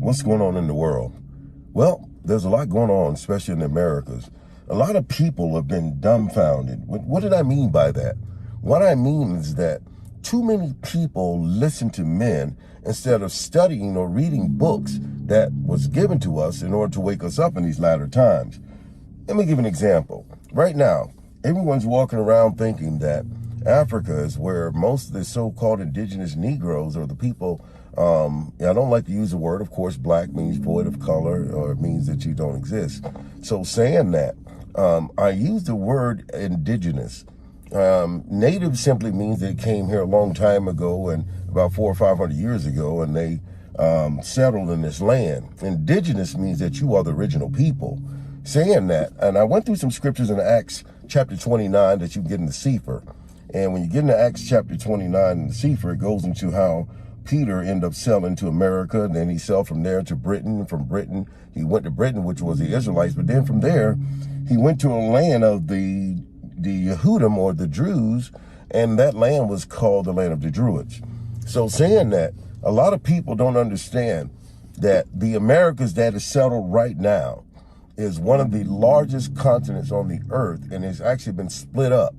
what's going on in the world? Well, there's a lot going on, especially in the Americas. A lot of people have been dumbfounded. What did I mean by that? What I mean is that too many people listen to men instead of studying or reading books that was given to us in order to wake us up in these latter times. Let me give an example. Right now, everyone's walking around thinking that Africa is where most of the so-called indigenous Negroes or the people, I don't like to use the word, of course, black means void of color, or it means that you don't exist. So saying that, I use the word indigenous. Native simply means they came here a long time ago, and about 400 or 500 years ago, and they settled in this land. Indigenous means that you are the original people. Saying that, and I went through some scriptures in Acts chapter 29 that you get in the Sefer. And when you get into Acts chapter 29 in the Sefer, it goes into how Peter ended up sailing to America, and then he sailed from there to Britain. From Britain, he went to Britain, which was the Israelites. But then from there, he went to a land of the Yehudim, or the Druze, and that land was called the land of the Druids. So saying that, a lot of people don't understand that the Americas that is settled right now is one of the largest continents on the earth, and it's actually been split up.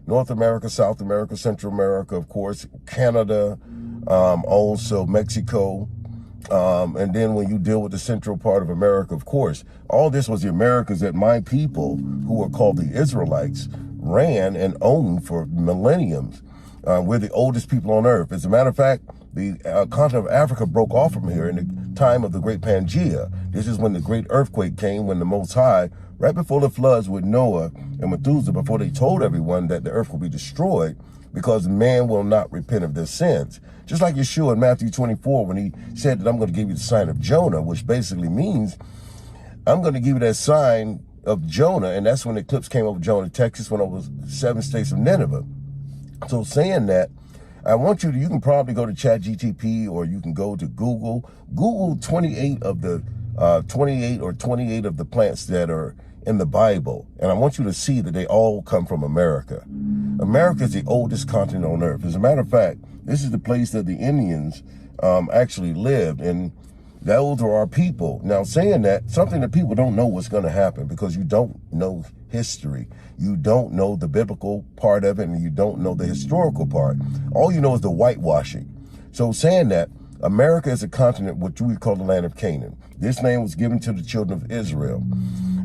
North America, South America, Central America, of course, Canada, also Mexico. And then when you deal with the central part of America, of course, all this was the Americas that my people, who were called the Israelites, ran and owned for millenniums. We're the oldest people on earth. As a matter of fact, the continent of Africa broke off from here in the time of the great Pangea. This is when the great earthquake came, when the Most High, right before the floods with Noah and Methuselah, before they told everyone that the earth will be destroyed because man will not repent of their sins. Just like Yeshua in Matthew 24, when he said that I'm going to give you the sign of Jonah, which basically means I'm going to give you that sign of Jonah. And that's when the eclipse came over Jonah, Texas, when it was 7 states of Nineveh. So saying that, I want you can probably go to ChatGTP, or you can go to Google. Google 28 of the 28 of the plants that are in the Bible. And I want you to see that they all come from America. America is the oldest continent on earth. As a matter of fact, this is the place that the Indians actually lived, and those are our people. Now, saying that, something that people don't know what's going to happen, because you don't know history. You don't know the biblical part of it, and you don't know the historical part. All you know is the whitewashing. So saying that, America is a continent which we call the land of Canaan. This land was given to the children of Israel.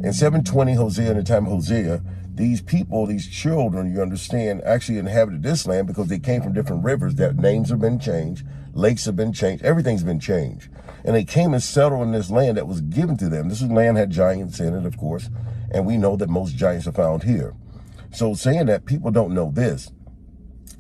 In 720 Hosea, in the time of Hosea, these people, these children, you understand, actually inhabited this land because they came from different rivers. Their names have been changed, lakes have been changed, everything's been changed. And they came and settled in this land that was given to them. This land had giants in it, of course, and we know that most giants are found here. So saying that, people don't know this.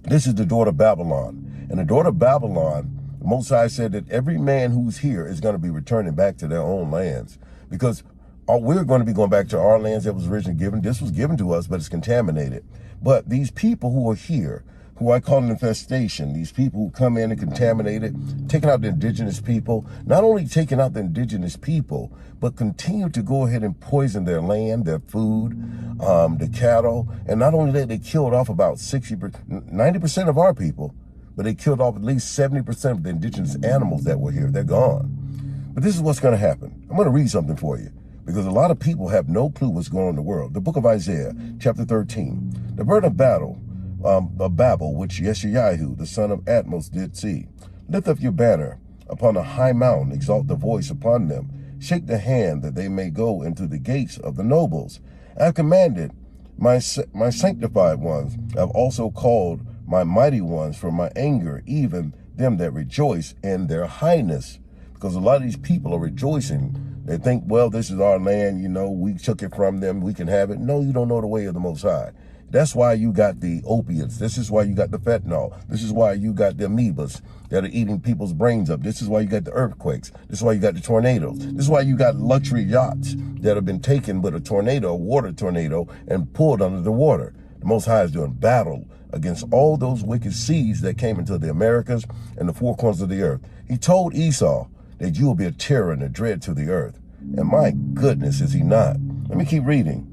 This is the daughter of Babylon. And the daughter of Babylon, the Most High said that every man who's here is going to be returning back to their own lands, because we're going to be going back to our lands that was originally given. This was given to us, but it's contaminated. But these people who are here, who I call an infestation, these people who come in and contaminate it, taking out the indigenous people, not only taking out the indigenous people, but continue to go ahead and poison their land, their food, the cattle. And not only that, they killed off about 90% of our people, but they killed off at least 70% of the indigenous animals that were here. They're gone. But this is what's going to happen. I'm going to read something for you, because a lot of people have no clue what's going on in the world. The book of Isaiah, chapter 13. The burden of Babel, which Yeshayahu, the son of Atmos, did see. Lift up your banner upon a high mountain, exalt the voice upon them. Shake the hand that they may go into the gates of the nobles. I have commanded my sanctified ones. I have also called my mighty ones from my anger, even them that rejoice in their highness. Because a lot of these people are rejoicing. They think, well, this is our land, we took it from them, we can have it. No, you don't know the way of the Most High. That's why you got the opiates. This is why you got the fentanyl. This is why you got the amoebas that are eating people's brains up. This is why you got the earthquakes. This is why you got the tornadoes. This is why you got luxury yachts that have been taken with a tornado, a water tornado, and pulled under the water. The Most High is doing battle against all those wicked seeds that came into the Americas and the four corners of the earth. He told Esau that you will be a terror and a dread to the earth. And my goodness, is he not? Let me keep reading.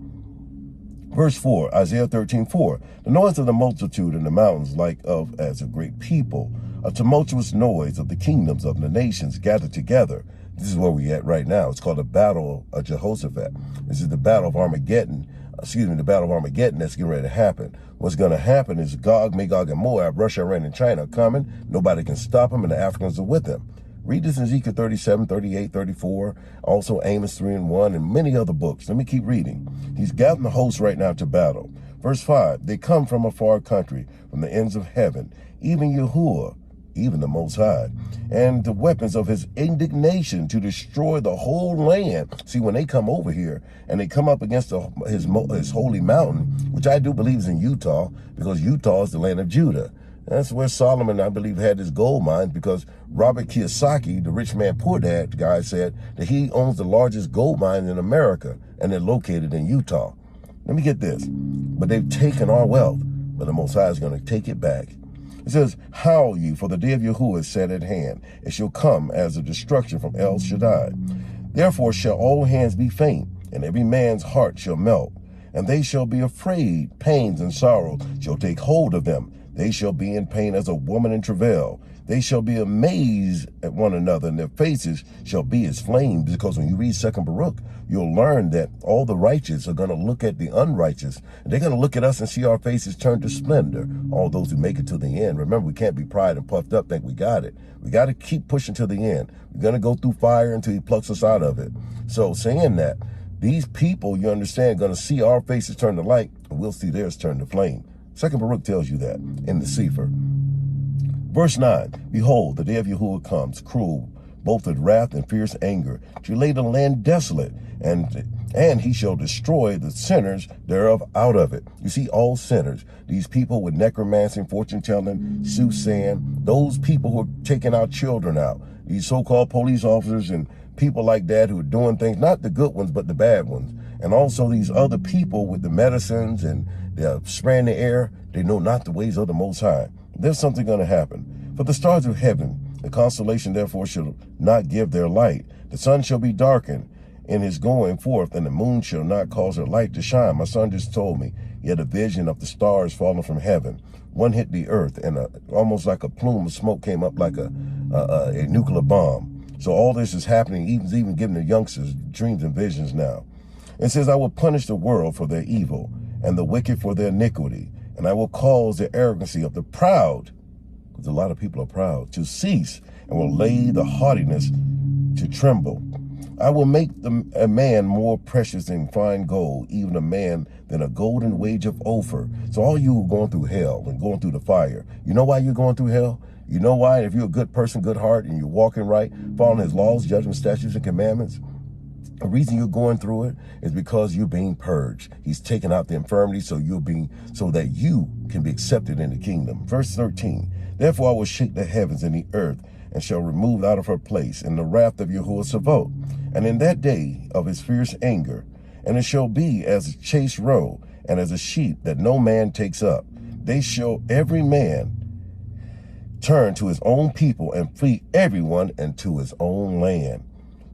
Verse 4, Isaiah 13:4. The noise of the multitude in the mountains as a great people, a tumultuous noise of the kingdoms of the nations gathered together. This is where we're at right now. It's called the Battle of Jehoshaphat. This is the Battle of Armageddon. The Battle of Armageddon that's getting ready to happen. What's going to happen is Gog, Magog, and Moab, Russia, Iran, and China are coming. Nobody can stop them, and the Africans are with them. Read this in Ezekiel 37, 38, 34, also Amos 3 and 1, and many other books. Let me keep reading. He's gathering the hosts right now to battle. Verse 5, they come from a far country, from the ends of heaven, even Yahuwah, even the Most High, and the weapons of his indignation to destroy the whole land. See, when they come over here and they come up against his holy mountain, which I do believe is in Utah, because Utah is the land of Judah. That's where Solomon, I believe, had his gold mines, because Robert Kiyosaki, the rich man poor dad guy, said that he owns the largest gold mine in America, and they're located in Utah. Let me get this. But they've taken our wealth, but the Most High is going to take it back. It says, howl ye, for the day of Yahuwah is set at hand. It shall come as a destruction from El Shaddai. Therefore shall all hands be faint, and every man's heart shall melt. And they shall be afraid, pains and sorrow shall take hold of them. They shall be in pain as a woman in travail. They shall be amazed at one another, and their faces shall be as flames. Because when you read 2nd Baruch, you'll learn that all the righteous are going to look at the unrighteous, and they're going to look at us and see our faces turn to splendor. All those who make it to the end. Remember, we can't be pride and puffed up, think we got it. We got to keep pushing to the end. We're going to go through fire until he plucks us out of it. So saying that, these people, you understand, going to see our faces turn to light, and we'll see theirs turn to flame. 2nd Baruch tells you that in the Sefer. Verse 9, behold, the day of Yahuwah comes, cruel, both with wrath and fierce anger, to lay the land desolate, and he shall destroy the sinners thereof out of it. You see, all sinners, these people with necromancy, fortune-telling, soothsaying, those people who are taking our children out, these so-called police officers and people like that who are doing things, not the good ones, but the bad ones. And also these other people with the medicines and they're spraying the air, they know not the ways of the Most High. There's something going to happen. For the stars of heaven, the constellation therefore shall not give their light. The sun shall be darkened in his going forth, and the moon shall not cause her light to shine. My son just told me he had a vision of the stars falling from heaven. One hit the earth, and almost like a plume of smoke came up like a nuclear bomb. So all this is happening, even giving the youngsters dreams and visions now. It says, I will punish the world for their evil, and the wicked for their iniquity, and I will cause the arrogancy of the proud, because a lot of people are proud, to cease, and will lay the haughtiness to tremble. I will make a man more precious than fine gold, even a man than a golden wage of Ophir. So all you who are going through hell and going through the fire, you know why you're going through hell? You know why? If you're a good person, good heart, and you're walking right, following his laws, judgments, statutes, and commandments, the reason you're going through it is because you're being purged. He's taken out the infirmity so that you can be accepted in the kingdom. Verse 13, therefore I will shake the heavens and the earth, and shall remove out of her place in the wrath of Yahuwah Sabaoth, and in that day of his fierce anger. And it shall be as a chased roe, and as a sheep that no man takes up. They shall every man turn to his own people, and flee everyone into his own land.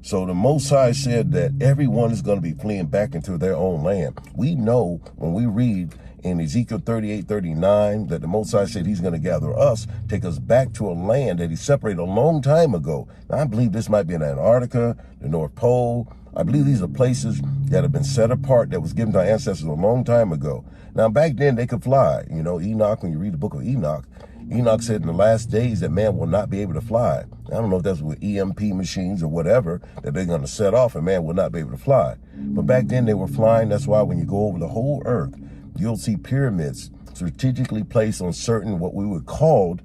So the Most High said that everyone is going to be fleeing back into their own land. We know when we read in Ezekiel 38:39 that the Most High said he's going to gather us, take us back to a land that he separated a long time ago. Now, I believe this might be in Antarctica, the North Pole. I believe these are places that have been set apart that was given to our ancestors a long time ago. Now, back then they could fly. You know, Enoch, when you read the book of Enoch, Enoch said in the last days that man will not be able to fly. I don't know if that's with EMP machines or whatever that they're going to set off and man will not be able to fly. But back then they were flying. That's why when you go over the whole earth, you'll see pyramids strategically placed on certain what we would call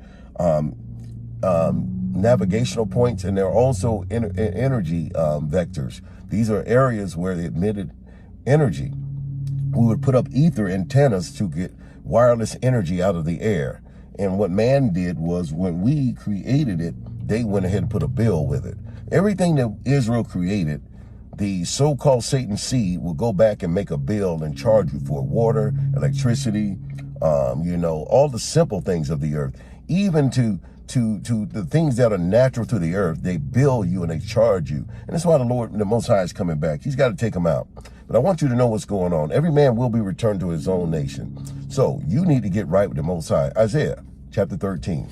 navigational points, and there are also energy vectors. These are areas where they emitted energy. We would put up ether antennas to get wireless energy out of the air. And what man did was when we created it, they went ahead and put a bill with it. Everything that Israel created, the so-called Satan seed will go back and make a bill and charge you for water, electricity, all the simple things of the earth. Even to the things that are natural to the earth, they bill you and they charge you. And that's why the Lord, the Most High, is coming back. He's got to take them out. But I want you to know what's going on. Every man will be returned to his own nation. So you need to get right with the Most High. Isaiah chapter 13.